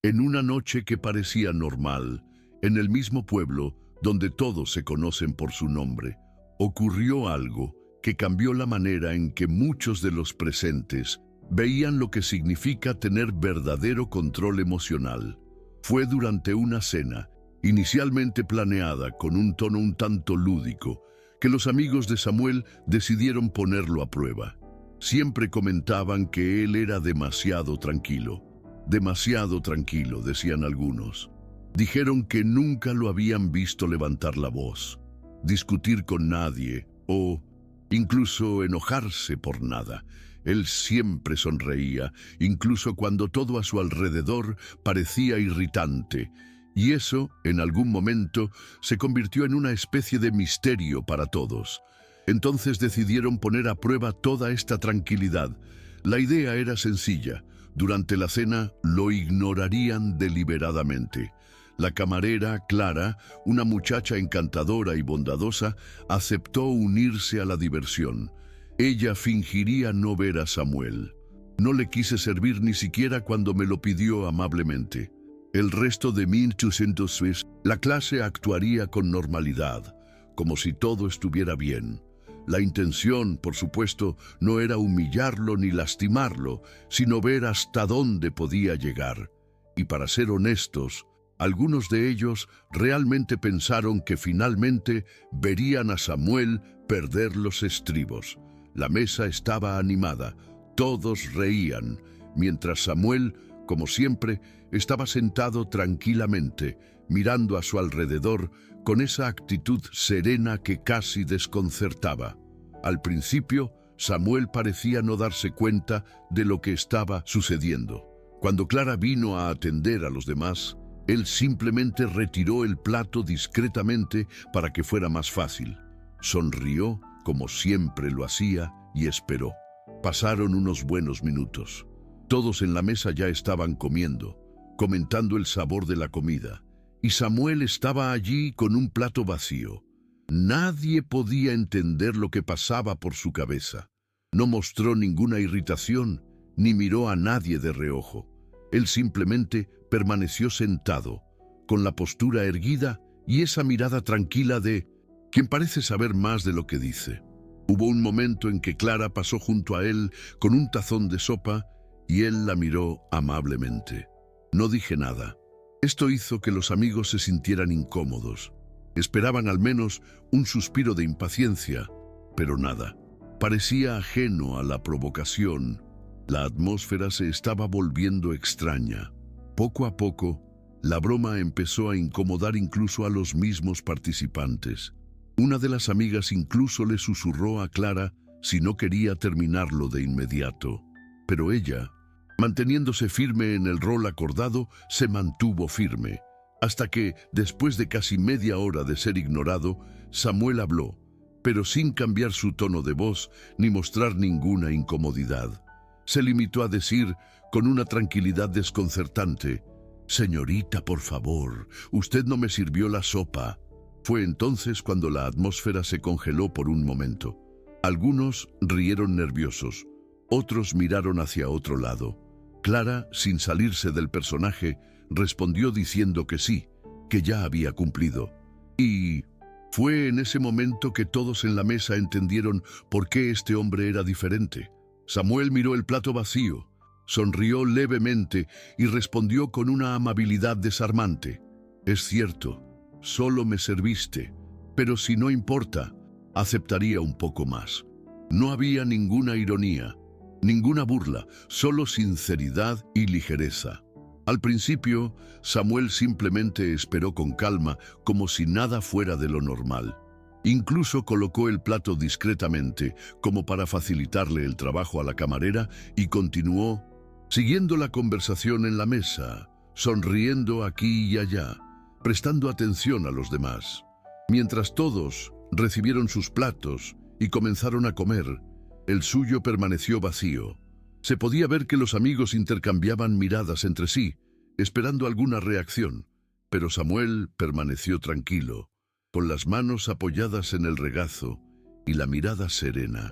En una noche que parecía normal, en el mismo pueblo donde todos se conocen por su nombre, ocurrió algo que cambió la manera en que muchos de los presentes veían lo que significa tener verdadero control emocional. Fue durante una cena, inicialmente planeada con un tono un tanto lúdico, que los amigos de Samuel decidieron ponerlo a prueba. Siempre comentaban que él era demasiado tranquilo, decían algunos. Dijeron que nunca lo habían visto levantar la voz, discutir con nadie o incluso enojarse por nada. Él siempre sonreía, incluso cuando todo a su alrededor parecía irritante, y eso, en algún momento, se convirtió en una especie de misterio para todos. Entonces decidieron poner a prueba toda esta tranquilidad. La idea era sencilla. Durante la cena lo ignorarían deliberadamente. La camarera, Clara, una muchacha encantadora y bondadosa, aceptó unirse a la diversión. Ella fingiría no ver a Samuel. No le quise servir ni siquiera cuando me lo pidió amablemente. El resto de 1200 la clase actuaría con normalidad, como si todo estuviera bien. La intención, por supuesto, no era humillarlo ni lastimarlo, sino ver hasta dónde podía llegar. Y para ser honestos, algunos de ellos realmente pensaron que finalmente verían a Samuel perder los estribos. La mesa estaba animada, todos reían, mientras Samuel, como siempre, estaba sentado tranquilamente, mirando a su alrededor con esa actitud serena que casi desconcertaba. Al principio, Samuel parecía no darse cuenta de lo que estaba sucediendo. Cuando Clara vino a atender a los demás, él simplemente retiró el plato discretamente para que fuera más fácil. Sonrió, como siempre lo hacía, y esperó. Pasaron unos buenos minutos. Todos en la mesa ya estaban comiendo, comentando el sabor de la comida, y Samuel estaba allí con un plato vacío. Nadie podía entender lo que pasaba por su cabeza. No mostró ninguna irritación, ni miró a nadie de reojo. Él simplemente permaneció sentado, con la postura erguida y esa mirada tranquila de quien parece saber más de lo que dice. Hubo un momento en que Clara pasó junto a él con un tazón de sopa y él la miró amablemente. No dije nada. Esto hizo que los amigos se sintieran incómodos. Esperaban al menos un suspiro de impaciencia, pero nada. Parecía ajeno a la provocación. La atmósfera se estaba volviendo extraña. Poco a poco, la broma empezó a incomodar incluso a los mismos participantes. Una de las amigas incluso le susurró a Clara si no quería terminarlo de inmediato. Pero ella, manteniéndose firme en el rol acordado, se mantuvo firme, hasta que, después de casi media hora de ser ignorado, Samuel habló, pero sin cambiar su tono de voz ni mostrar ninguna incomodidad. Se limitó a decir, con una tranquilidad desconcertante, «Señorita, por favor, usted no me sirvió la sopa». Fue entonces cuando la atmósfera se congeló por un momento. Algunos rieron nerviosos, otros miraron hacia otro lado. Clara, sin salirse del personaje, respondió diciendo que sí, que ya había cumplido. Y fue en ese momento que todos en la mesa entendieron por qué este hombre era diferente. Samuel miró el plato vacío, sonrió levemente y respondió con una amabilidad desarmante. «Es cierto, solo me serviste, pero si no importa, aceptaría un poco más». No había ninguna ironía, ninguna burla, solo sinceridad y ligereza. Al principio, Samuel simplemente esperó con calma, como si nada fuera de lo normal. Incluso colocó el plato discretamente, como para facilitarle el trabajo a la camarera, y continuó, siguiendo la conversación en la mesa, sonriendo aquí y allá, prestando atención a los demás. Mientras todos recibieron sus platos y comenzaron a comer, el suyo permaneció vacío. Se podía ver que los amigos intercambiaban miradas entre sí, esperando alguna reacción, pero Samuel permaneció tranquilo, con las manos apoyadas en el regazo y la mirada serena.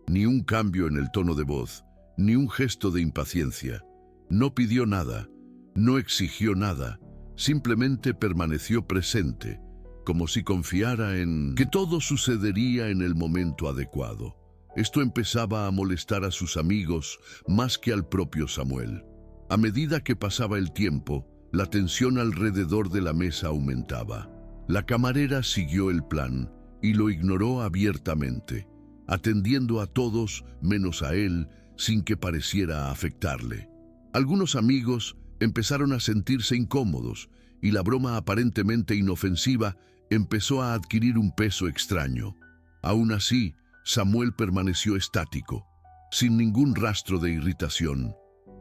Ni un cambio en el tono de voz, ni un gesto de impaciencia. No pidió nada, No exigió nada, simplemente permaneció presente, como si confiara en que todo sucedería en el momento adecuado. Esto empezaba a molestar a sus amigos más que al propio Samuel. A medida que pasaba el tiempo, la tensión alrededor de la mesa aumentaba. La camarera siguió el plan y lo ignoró abiertamente, atendiendo a todos menos a él sin que pareciera afectarle. Algunos amigos empezaron a sentirse incómodos y la broma aparentemente inofensiva empezó a adquirir un peso extraño. Aún así, Samuel permaneció estático, sin ningún rastro de irritación.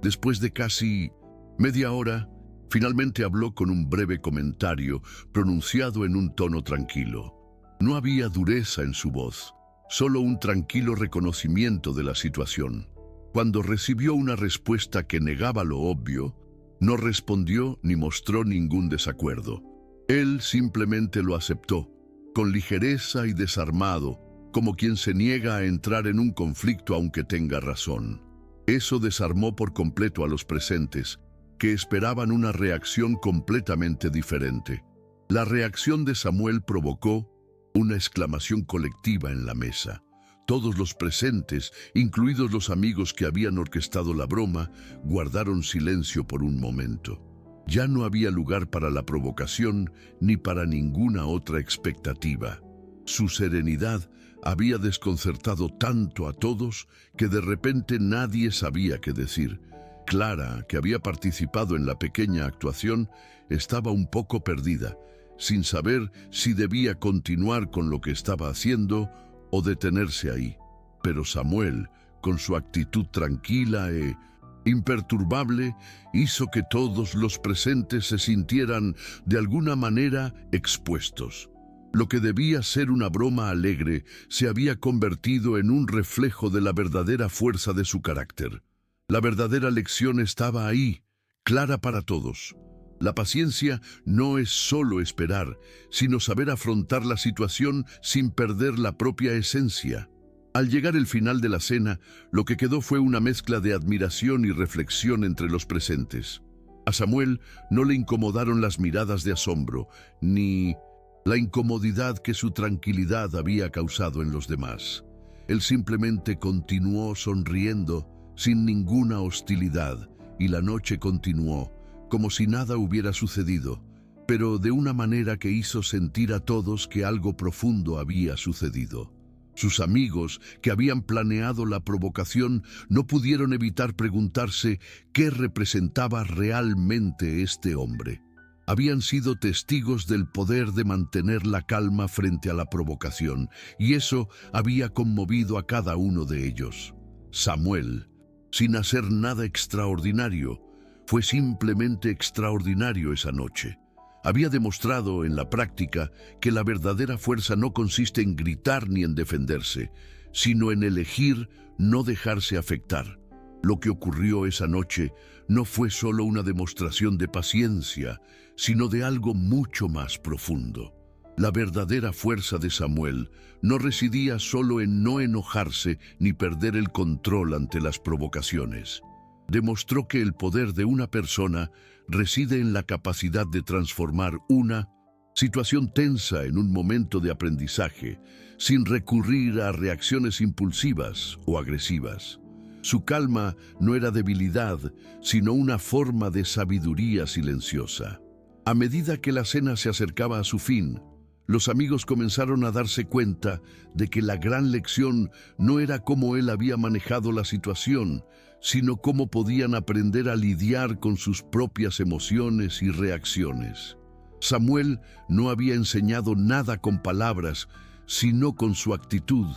Después de casi media hora, finalmente habló con un breve comentario pronunciado en un tono tranquilo. No había dureza en su voz, solo un tranquilo reconocimiento de la situación. Cuando recibió una respuesta que negaba lo obvio, no respondió ni mostró ningún desacuerdo. Él simplemente lo aceptó, con ligereza y desarmado, como quien se niega a entrar en un conflicto aunque tenga razón. Eso desarmó por completo a los presentes, que esperaban una reacción completamente diferente. La reacción de Samuel provocó una exclamación colectiva en la mesa. Todos los presentes, incluidos los amigos que habían orquestado la broma, guardaron silencio por un momento. Ya no había lugar para la provocación ni para ninguna otra expectativa. Su serenidad había desconcertado tanto a todos que de repente nadie sabía qué decir. Clara, que había participado en la pequeña actuación, estaba un poco perdida, sin saber si debía continuar con lo que estaba haciendo o detenerse ahí. Pero Samuel, con su actitud tranquila e imperturbable, hizo que todos los presentes se sintieran de alguna manera expuestos. Lo que debía ser una broma alegre se había convertido en un reflejo de la verdadera fuerza de su carácter. La verdadera lección estaba ahí, clara para todos. La paciencia no es solo esperar, sino saber afrontar la situación sin perder la propia esencia. Al llegar el final de la cena, lo que quedó fue una mezcla de admiración y reflexión entre los presentes. A Samuel no le incomodaron las miradas de asombro, ni la incomodidad que su tranquilidad había causado en los demás. Él simplemente continuó sonriendo, sin ninguna hostilidad, y la noche continuó, como si nada hubiera sucedido, pero de una manera que hizo sentir a todos que algo profundo había sucedido. Sus amigos, que habían planeado la provocación, no pudieron evitar preguntarse qué representaba realmente este hombre. Habían sido testigos del poder de mantener la calma frente a la provocación, y eso había conmovido a cada uno de ellos. Samuel, sin hacer nada extraordinario, fue simplemente extraordinario esa noche. Había demostrado en la práctica que la verdadera fuerza no consiste en gritar ni en defenderse, sino en elegir no dejarse afectar. Lo que ocurrió esa noche no fue solo una demostración de paciencia, sino de algo mucho más profundo. La verdadera fuerza de Samuel no residía solo en no enojarse ni perder el control ante las provocaciones. Demostró que el poder de una persona reside en la capacidad de transformar una situación tensa en un momento de aprendizaje, sin recurrir a reacciones impulsivas o agresivas. Su calma no era debilidad, sino una forma de sabiduría silenciosa. A medida que la cena se acercaba a su fin, los amigos comenzaron a darse cuenta de que la gran lección no era cómo él había manejado la situación, sino cómo podían aprender a lidiar con sus propias emociones y reacciones. Samuel no había enseñado nada con palabras, sino con su actitud,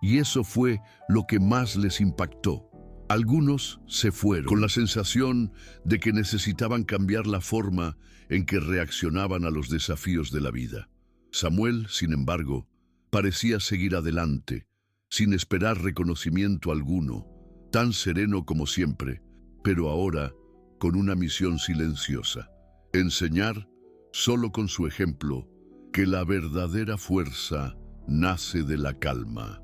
y eso fue lo que más les impactó. Algunos se fueron con la sensación de que necesitaban cambiar la forma en que reaccionaban a los desafíos de la vida. Samuel, sin embargo, parecía seguir adelante, sin esperar reconocimiento alguno, tan sereno como siempre, pero ahora con una misión silenciosa: enseñar, solo con su ejemplo, que la verdadera fuerza nace de la calma.